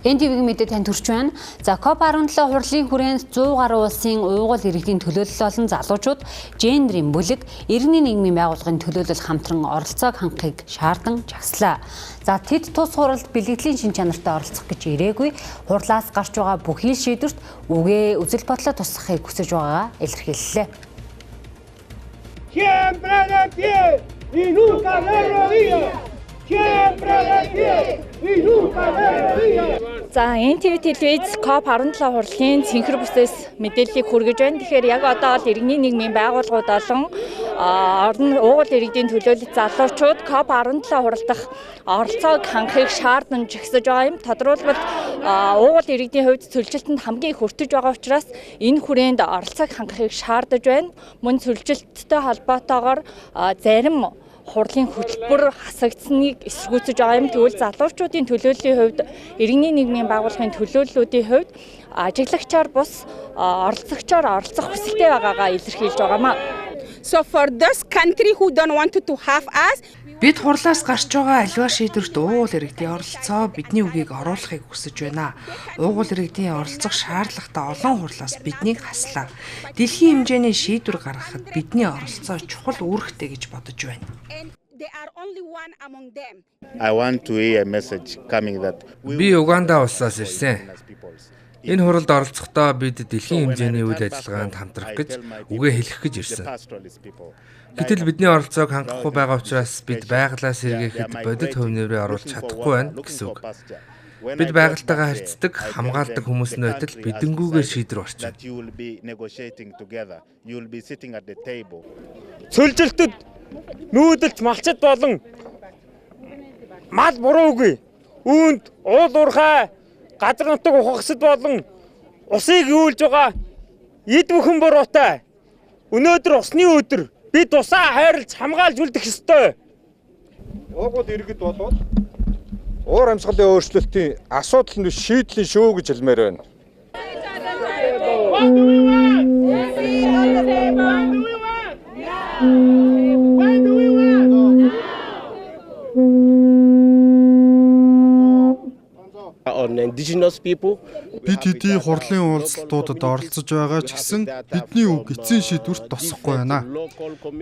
NTV-ийн мэдээ танд хүрч байна. За COP17 хурлын хүрээнд 100 гаруй улсын уугуул иргэдийн төлөөлөл болон залуучууд гендерийн бүлэг, иргэний нийгмийн байгууллагын төлөөлөл хамтран оролцоог хангахыг шаардан жагслаа. За тэд тус хуралд бэлгэдлийн шин чанартай оролцох гэж ирээгүй. Хурлаас гарч байгаа бүхий л шийдвэрт үгээ үзэл бодлоо тусгахыг хүсэж байгаагаа илэрхийллээ. За NTV телевиз COP17 хурлын цэнхэр бүсээс мэдээллийг хүргэж байна. Тэгэхээр яг одоо л иргэний нийгмийн байгууллагууд болон уугуул иргэдийн төлөөлөл залуучууд COP17 хуралдах оролцоог хангахыг шаардсан жагсаж байгаа юм. Тодорхойлбол уугуул иргэдийн хувьд цөлжилтэнд хамгийн их өртөж байгаа учраас энэ хүрээнд оролцоог хангахыг шаардаж байна. Мөн цөлжилттэй холбоотойгоор зарим хурлын хөтөлбөр хасагдсныг эсэргүүцэж байгаа юм. Тэгвэл залуучуудын төлөөллийн хувьд, иргэний нийгмийн байгууллагын төлөөллүүдийн хувьд ажиглагчаар бус оролцогчоор оролцох хүсэлтэй байгаагаа илэрхийлж байгаамаа. So for those country who don't want to have us, бид хурлаас гарч байгаа аливаа шийдвэрт уугуул иргэдийн оролцоо бидний үгийг оруулахыг хүсэж байна. Уугуул иргэдийн оролцох шаардлагатай олон хурлаас биднийг хаслаа. Дэлхийн хэмжээний шийдвэр гаргахад бидний оролцоо чухал үүрэгтэй гэж бодож байна. they are only one among them. I want to hear a message coming that би Уганда улсаас ирсэн. Энэ хуралд оролцохдоо бид дэлхийн хэмжээний үйл ажиллагаанд хамтрах гэж үгээ хэлэх гэж ирсэн. Гэтэл бидний оролцоог хангахгүй байгаа учраас бид байгалаа сэргээхэд бодит хөв нэрээ оруулах чадахгүй байна гэсэн үг. Бид байгальтайгаа харьцдаг, хамгаалдаг хүмүүсийн байтал бидэнгүүгээр шийдвэр орчин. Цөлжилтэд нүүдэлт малчд болон мал буруугүй үүнд уул уурхай газар нутаг ухагсад болон усыг юулж байгаа эд бүхэн буруутай. Өнөөдөр усны өдөр бид усаа хайрлж хамгаалж үлдэх ёстой. Уугуул иргэд болоод уур амьсгалын өөрчлөлтийн асуудал нь шийдлийн шүү гэж хэлмээр байна. Бид хэдий хурлын уулзалтуудад оролцож байгаа ч гэсэн бидний үг эцсийн шийдвэрт тосохгүй байна.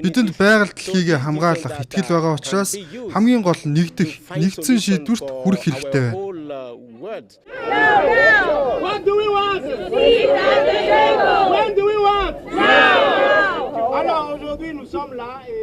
Бидэнд байгаль дэлхийг хамгаалах итгэл байгаа учраас хамгийн гол нь нэгдсэн шийдвэрт хүрэх хэрэгтэй байна. Alors aujourd'hui nous sommes là et